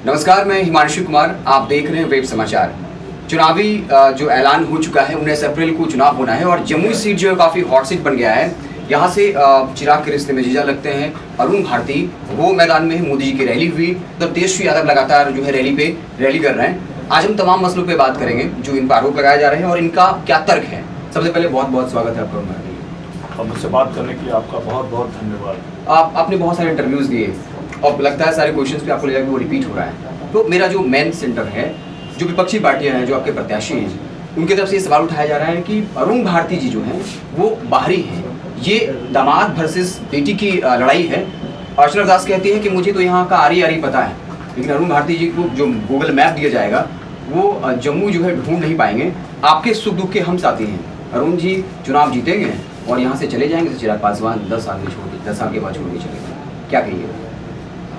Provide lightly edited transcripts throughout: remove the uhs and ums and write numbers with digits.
नमस्कार, मैं हिमांशु कुमार। आप देख रहे हैं वेब समाचार। चुनावी जो ऐलान हो चुका है, 19 अप्रैल को चुनाव होना है और जमुई सीट जो है काफ़ी हॉट सीट बन गया है। यहाँ से चिराग के रिश्ते में जीजा लगते हैं अरुण भारती, वो मैदान में है। मोदी जी की रैली हुई तो तेजस्वी यादव लगातार जो है रैली कर रहे हैं। आज हम तमाम मसलों पर बात करेंगे जो इन पर आरोप लगाए जा रहे हैं और इनका क्या तर्क है। सबसे पहले बहुत बहुत स्वागत है आपका। और मुझसे बात करने के लिए आपका बहुत बहुत धन्यवाद। आपने बहुत सारे इंटरव्यूज़ दिए और लगता है सारे क्वेश्चंस पे आपको लगा कि वो रिपीट हो रहा है। तो मेरा जो मेन सेंटर है, जो विपक्षी पार्टियां हैं, जो आपके प्रत्याशी हैं, उनकी तरफ से ये सवाल उठाया जा रहा है कि अरुण भारती जी जो हैं वो बाहरी हैं। ये दामाद वर्सेस बेटी की लड़ाई है। अर्चना दास कहती है कि मुझे तो यहाँ का आरी पता है, लेकिन अरुण भारती जी को जो गूगल मैप दिया जाएगा वो जम्मू जो है ढूंढ नहीं पाएंगे। आपके सुख दुख के हम साथी हैं। अरुण जी चुनाव जीतेंगे और यहाँ से चले जाएंगे तो चिराग पासवान 10 साल के बाद छोड़ के चले जाएंगे। क्या कहिए?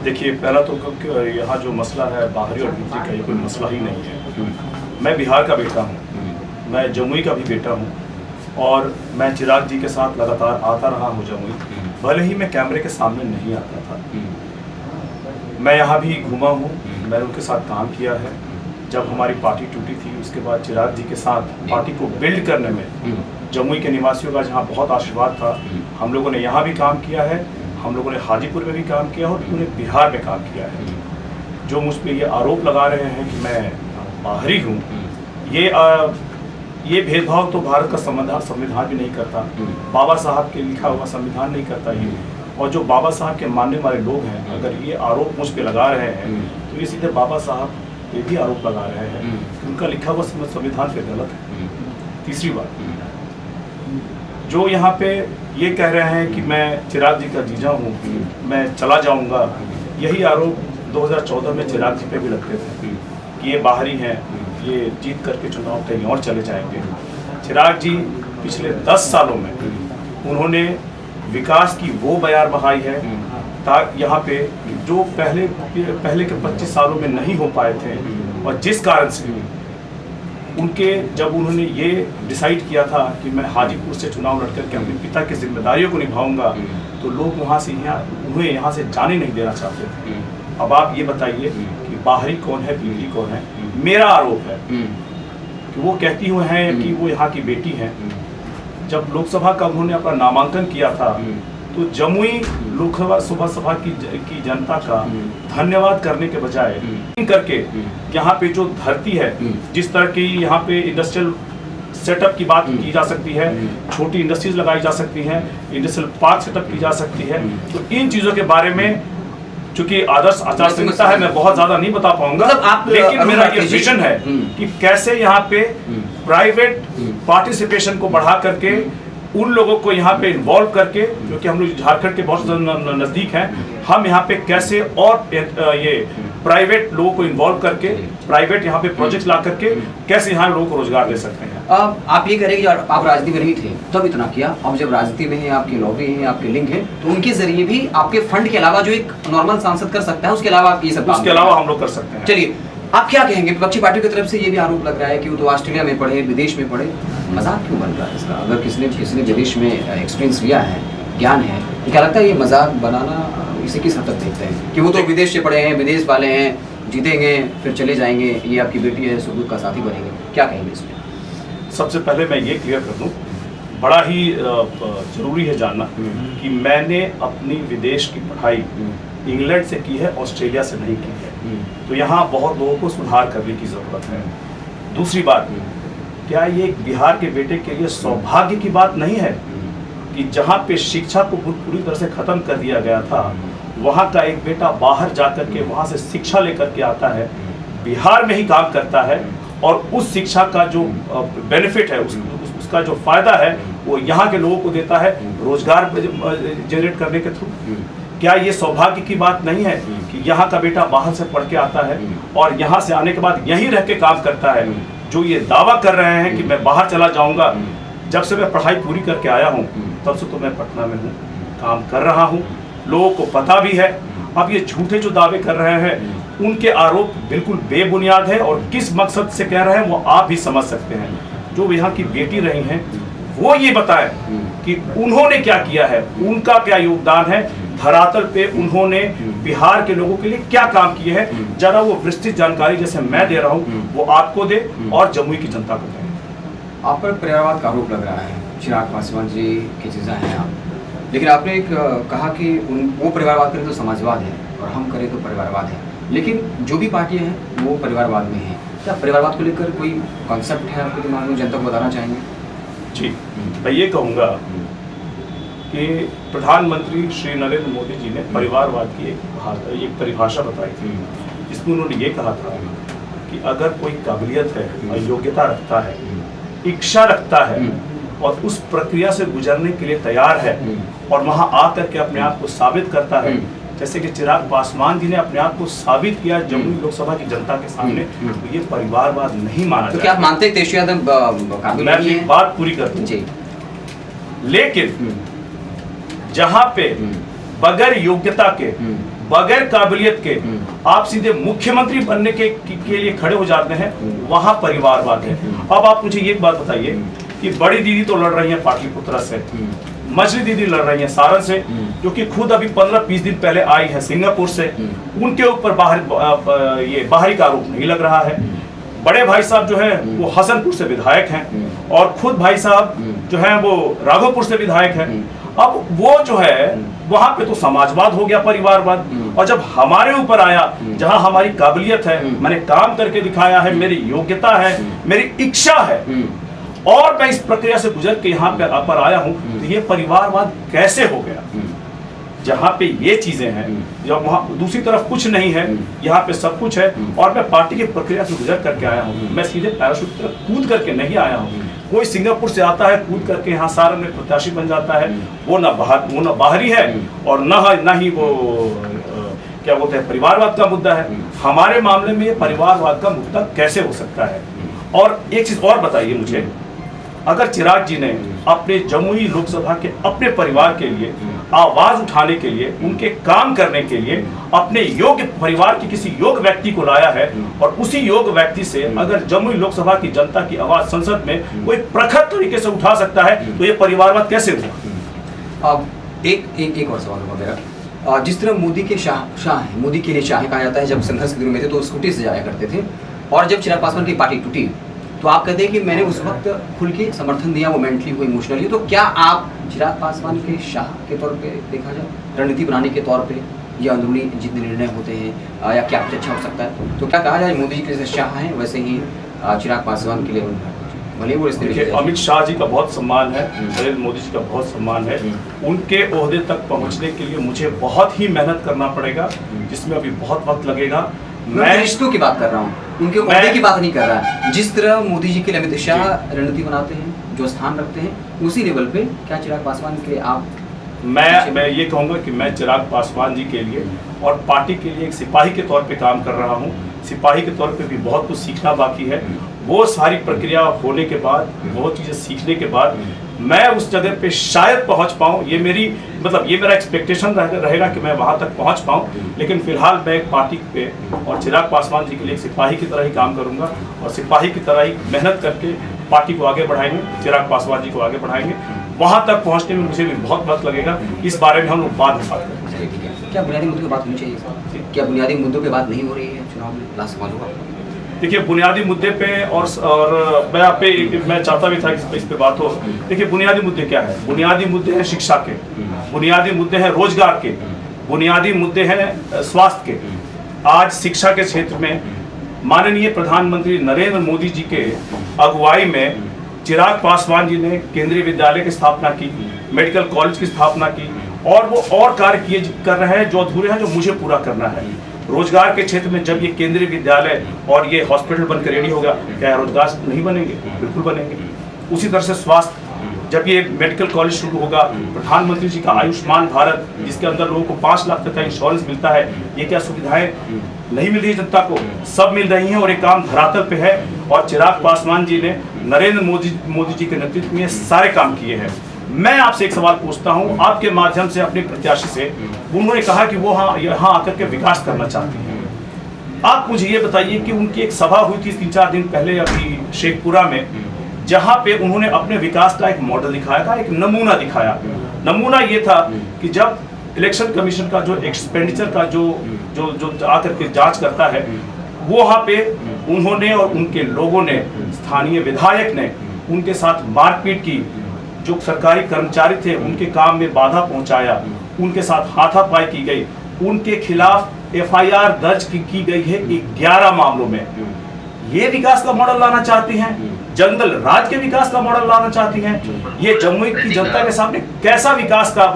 देखिए, पहला तो यहाँ जो मसला है बाहरी और भीतरी का, ये कोई मसला ही नहीं है। मैं बिहार का बेटा हूँ, मैं जमुई का भी बेटा हूँ और मैं चिराग जी के साथ लगातार आता रहा हूँ जमुई। भले ही मैं कैमरे के सामने नहीं आता था, मैं यहाँ भी घूमा हूँ, मैंने उनके साथ काम किया है। जब हमारी पार्टी टूटी थी उसके बाद चिराग जी के साथ पार्टी को बिल्ड करने में जमुई के निवासियों का जहाँ बहुत आशीर्वाद था। हम लोगों ने यहाँ भी काम किया है, हम लोगों ने हाजीपुर में भी काम किया और पूरे बिहार में काम किया है। जो मुझ पर ये आरोप लगा रहे हैं कि मैं बाहरी हूँ, ये भेदभाव तो भारत का संविधान भी नहीं करता, बाबा साहब के लिखा हुआ संविधान नहीं करता ये। और जो बाबा साहब के मानने वाले लोग हैं, अगर ये आरोप मुझ पर लगा रहे हैं तो ये सीधे बाबा साहब ये भी आरोप लगा रहे हैं, उनका लिखा हुआ संविधान पे गलत है। तीसरी बात, जो यहाँ पे ये कह रहे हैं कि मैं चिराग जी का जीजा हूँ, मैं चला जाऊँगा, यही आरोप 2014 में चिराग जी पे भी लगते थे कि ये बाहरी हैं, ये जीत करके चुनाव कहीं और चले जाएंगे। चिराग जी पिछले 10 सालों में उन्होंने विकास की वो बयार बहाई है ताकि यहाँ पे जो पहले के 25 सालों में नहीं हो पाए थे, और जिस कारण से जब उन्होंने ये डिसाइड किया था कि मैं हाजीपुर से चुनाव लड़कर के अपने पिता की जिम्मेदारियों को निभाऊंगा, तो लोग उन्हें यहाँ से जाने नहीं देना चाहते थे। अब आप ये बताइए कि बाहरी कौन है, भीतरी कौन है? मेरा आरोप है कि वो कहती हुए हैं कि वो यहाँ की बेटी हैं। जब लोकसभा का उन्होंने अपना नामांकन किया था तो जमुई लोकसभा सभा की जनता का धन्यवाद करने के बजाय करके यहाँ पे जो धरती है, जिस तरह की यहाँ पे इंडस्ट्रियल सेटअप की बात की जा सकती है, छोटी इंडस्ट्रीज लगाई जा सकती हैं, इंडस्ट्रियल पार्क सेटअप की जा सकती है, तो इन चीज़ों के बारे में चूंकि आदर्श आचार संहिता है, मैं बहुत ज्यादा नहीं बता पाऊंगा, लेकिन मेरा ये विजन है कि कैसे यहाँ पे प्राइवेट पार्टिसिपेशन को बढ़ा करके उन लोगों को यहाँ पे इन्वॉल्व करके, क्योंकि हम लोग झारखंड के बहुत नज़दीक हैं, हम यहाँ पे कैसे और ये प्राइवेट लोगों को इन्वॉल्व करके प्राइवेट यहाँ पे प्रोजेक्ट ला करके कैसे यहाँ लोगों को रोजगार दे सकते हैं। आप ये कह रहे हैं कि आप राजनीति में नहीं थे तब इतना किया, अब जब राजनीति में हैं, आपकी लॉबी है, आपके लिंक है, तो उनके जरिए भी आपके फंड के अलावा जो एक नॉर्मल सांसद कर सकता है, उसके अलावा आप ये सब उसके अलावा हम लोग कर सकते हैं। चलिए, आप क्या कहेंगे? विपक्षी पार्टियों की तरफ से ये भी आरोप लग रहा है कि वो तो ऑस्ट्रेलिया में पढ़े, विदेश में पढ़े। मजाक क्यों बन रहा है इसका? अगर किसी ने विदेश में एक्सपीरियंस लिया है, ज्ञान है, तो क्या लगता है ये मजाक बनाना इसे किस हद तक देखते हैं कि वो तो विदेश से पढ़े हैं, विदेश वाले हैं, जीतेंगे फिर चले जाएंगे, ये आपकी बेटी है, सुख का साथी बनेंगे? क्या कहेंगे इसमें? सबसे पहले मैं ये क्लियर कर दूं, बड़ा ही ज़रूरी है जानना कि मैंने अपनी विदेश की पढ़ाई इंग्लैंड से की है, ऑस्ट्रेलिया से नहीं की है। तो यहाँ बहुत लोगों को सुधार करने की ज़रूरत है। दूसरी बात, क्या ये बिहार के बेटे के लिए सौभाग्य की बात नहीं है कि जहाँ पे शिक्षा को पूरी तरह से ख़त्म कर दिया गया था, वहाँ का एक बेटा बाहर जाकर के वहाँ से शिक्षा लेकर के आता है, बिहार में ही काम करता है और उस शिक्षा का जो बेनिफिट है, उसका जो फ़ायदा है वो यहाँ के लोगों को देता है रोजगार जनरेट करने के थ्रू। क्या ये सौभाग्य की बात नहीं है कि यहाँ का बेटा बाहर से पढ़ के आता है और यहाँ से आने के बाद यहीं रह के काम करता है? जो ये दावा कर रहे हैं कि मैं बाहर चला जाऊँगा, जब से मैं पढ़ाई पूरी करके आया हूँ तब से तो मैं पटना में हूँ, काम कर रहा हूँ, लोगों को पता भी है। अब ये झूठे जो दावे कर रहे हैं, उनके आरोप बिल्कुल बेबुनियाद है और किस मकसद से कह रहे हैं वो आप भी समझ सकते हैं। जो यहाँ की बेटी रही हैं वो ये बताएं कि उन्होंने क्या किया है, उनका क्या योगदान है धरातल पे उन्होंने बिहार के लोगों के लिए क्या काम किए हैं, जरा वो विस्तृत जानकारी जैसे मैं दे रहा हूँ वो आपको दे और जमुई की जनता को दे। आप पर परिवारवाद का आरोप लग रहा है, चिराग पासवान जी की चीज़ें हैं आप, लेकिन आपने एक कहा कि वो परिवारवाद करें तो समाजवाद है और हम करें तो परिवारवाद है, लेकिन जो भी पार्टियां हैं वो परिवारवाद में हैं। क्या परिवारवाद को लेकर कोई कॉन्सेप्ट है आपके दिमाग में, जनता को बताना चाहेंगे? जी, मैं ये कहूँगा कि प्रधानमंत्री श्री नरेंद्र मोदी जी ने परिवारवाद की एक परिभाषा बताई थी, जिसमें उन्होंने ये कहा था कि अगर कोई काबिलियत है और योग्यता रखता है, इच्छा रखता है और उस प्रक्रिया से गुजरने के लिए तैयार है और वहां आकर के अपने आप को साबित करता है, जैसे कि चिराग पासवान जी ने अपने आप को साबित किया जमुई लोकसभा की जनता के सामने, तो ये परिवारवाद नहीं माना जाता। तो क्या आप मानते हैं तेजस्वी यादव? मैं एक बात पूरी कर दूं, लेकिन जहां पे बगैर योग्यता के, बगैर काबिलियत के आप सीधे मुख्यमंत्री बनने के लिए खड़े हो जाते हैं, वहां परिवारवाद है। अब आप मुझे एक बात बताइए कि बड़ी दीदी तो लड़ रही हैं पाटलिपुत्र से, मछली दीदी लड़ रही हैं सारण से, जो कि खुद अभी 15-20 दिन पहले आई है सिंगापुर से, उनके ऊपर बाहरी का आरोप नहीं लग रहा है। बड़े भाई साहब जो है वो हसनपुर से विधायक हैं और खुद भाई साहब जो है वो राघोपुर से विधायक हैं। अब वो जो है वहां पे तो समाजवाद हो गया, परिवारवाद, और जब हमारे ऊपर आया, जहां हमारी काबिलियत है, मैंने काम करके दिखाया है, मेरी योग्यता है, मेरी इच्छा है और मैं इस प्रक्रिया से गुजर के यहाँ पर आया हूँ, तो ये परिवारवाद कैसे हो गया? जहाँ पे ये चीजें हैं, जब वहाँ दूसरी तरफ कुछ नहीं है, यहाँ पे सब कुछ है और मैं पार्टी की प्रक्रिया से गुजर करके आया हूँ। मैं सीधे पैराशूट की तरफ कूद करके नहीं आया हूँ। कोई सिंगापुर से आता है कूद करके यहाँ सारण में प्रत्याशी बन जाता है, वो ना बाहरी है और ना ही वो क्या बोलते हैं परिवारवाद का मुद्दा है। हमारे मामले में ये परिवारवाद का मुद्दा कैसे हो सकता है? और एक चीज और बताइए मुझे, अगर चिराग जी ने अपने जमुई लोकसभा के अपने परिवार के लिए आवाज उठाने के लिए, उनके काम करने के लिए अपने योग्य परिवार के किसी योग्य व्यक्ति को लाया है और उसी योग्य व्यक्ति से अगर जमुई लोकसभा की जनता की आवाज संसद में कोई प्रखर तरीके से उठा सकता है, तो ये परिवारवाद कैसे हुआ? अब एक और सवाल वगैरह, जिस तरह मोदी के शाह हैं, मोदी के लिए शाह कहा जाता है, जब संघर्ष के दिनों में थे तो स्कूटी से जाया करते थे, और जब चिराग पासवान की पार्टी टूटी तो आप कहते हैं कि मैंने उस वक्त खुल के समर्थन दिया, वो मेंटली हुई, इमोशनली। तो क्या आप चिराग पासवान के शाह के तौर पे देखा जाए, रणनीति बनाने के तौर पे, या अंदरूनी जितने निर्णय होते हैं या क्या कुछ अच्छा हो सकता है, तो क्या कहा जाए मोदी जी के जैसे शाह हैं वैसे ही चिराग पासवान के लिए भले वो इस तरीके से? अमित शाह जी का बहुत सम्मान है, नरेंद्र मोदी जी का बहुत सम्मान है, उनके ओहदे तक पहुंचने के लिए मुझे बहुत ही मेहनत करना पड़ेगा, जिसमें अभी बहुत वक्त लगेगा। मैं रिश्तों की बात कर रहा हूँ, उनके ओहदे की बात नहीं कर रहा। जिस तरह मोदी जी के लिए अमित शाह रणनीति बनाते हैं, जो स्थान रखते हैं, उसी लेवल पे क्या चिराग पासवान के आप? मैं ये कहूँगा कि मैं चिराग पासवान जी के लिए और पार्टी के लिए एक सिपाही के तौर पे काम कर रहा हूँ। सिपाही के तौर पे भी बहुत कुछ सीखना बाकी है। वो सारी प्रक्रिया होने के बाद, बहुत चीज़ें सीखने के बाद मैं उस जगह पे शायद पहुंच पाऊं, ये मेरा एक्सपेक्टेशन रहेगा कि मैं वहां तक पहुंच पाऊं। लेकिन फिलहाल मैं एक पार्टी पे और चिराग पासवान जी के लिए एक सिपाही की तरह ही काम करूंगा और सिपाही की तरह ही मेहनत करके पार्टी को आगे बढ़ाएंगे, चिराग पासवान जी को आगे बढ़ाएंगे। वहां तक पहुंचने में मुझे भी बहुत वक्त लगेगा, इस बारे में हम लोग बाद में बात करेंगे। क्या बुनियादी मुद्दों पर बात होनी चाहिए? क्या बुनियादी मुद्दों पर बात नहीं हो रही है चुनाव में? लास्ट सवाल होगा। देखिए, बुनियादी मुद्दे पे और मैं चाहता भी था कि इस पे बात हो। देखिए, बुनियादी मुद्दे क्या है? बुनियादी मुद्दे हैं शिक्षा के, बुनियादी मुद्दे हैं रोजगार के, बुनियादी मुद्दे हैं स्वास्थ्य के। आज शिक्षा के क्षेत्र में माननीय प्रधानमंत्री नरेंद्र मोदी जी के अगुवाई में चिराग पासवान जी ने केंद्रीय विद्यालय की स्थापना की, मेडिकल कॉलेज की स्थापना की और वो और कार्य कर रहे हैं जो अधूरे हैं, जो मुझे पूरा करना है। रोजगार के क्षेत्र में जब ये केंद्रीय विद्यालय और ये हॉस्पिटल बनकर रेडी होगा, क्या रोजगार नहीं बनेंगे? बिल्कुल बनेंगे। उसी तरह से स्वास्थ्य, जब ये मेडिकल कॉलेज शुरू होगा, प्रधानमंत्री जी का आयुष्मान भारत, जिसके अंदर लोगों को 5 लाख तक का इंश्योरेंस मिलता है, ये क्या सुविधाएं नहीं मिल रही है जनता को? सब मिल रही हैं और ये काम धरातल पे है। और चिराग पासवान जी ने नरेंद्र मोदी जी के नेतृत्व में सारे काम किए हैं। मैं आपसे एक सवाल पूछता हूं, आपके माध्यम से अपने प्रत्याशी से। उन्होंने कहा कि वो यहाँ आकर के विकास करना चाहती हैं। आप मुझे ये बताइए कि उनकी एक सभा हुई थी 3-4 दिन पहले अभी शेखपुरा में, जहां पे उन्होंने अपने विकास का एक मॉडल दिखाया था, एक नमूना दिखाया। नमूना ये था कि जब इलेक्शन कमीशन का जो एक्सपेंडिचर का जो जो जो आकर के जांच करता है, वो वहाँ पे उन्होंने और उनके लोगों ने, स्थानीय विधायक ने उनके साथ मारपीट की, जो सरकारी कर्मचारी थे उनके काम में बाधा पहुंचाया, उनके साथ हाथापाई की गई, उनके खिलाफ एफआईआर दर्ज की गई है 11 मामलों में। ये विकास का मॉडल लाना चाहती हैं, जंगल राज के विकास का मॉडल लाना चाहती हैं, ये जम्मू की जनता के सामने कैसा विकास का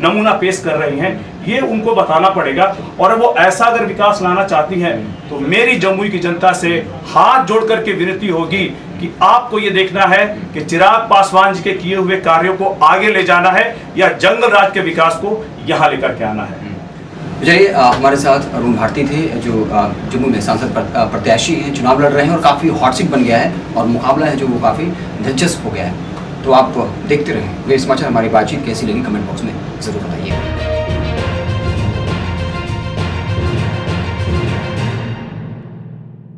नमूना पेश कर रही हैं, ये उनको बताना पड़ेगा। और वो ऐसा अगर विकास लाना चाहती हैं तो मेरी जम्मू की जनता से हाथ जोड़ करके विनती होगी कि आपको ये देखना है कि चिराग पासवान जी के किए हुए कार्यों को आगे ले जाना है या जंगल राज के विकास को यहाँ लेकर के आना है। चलिए, हमारे साथ अरुण भारती थे, जो जम्मू में सांसद प्रत्याशी हैं, चुनाव लड़ रहे हैं और काफ़ी हॉट सीट बन गया है और मुकाबला है जो वो काफ़ी दिलचस्प हो गया है। तो आप देखते रहें वे समाचार। हमारी बातचीत कैसी लगी कमेंट बॉक्स में ज़रूर बताइए।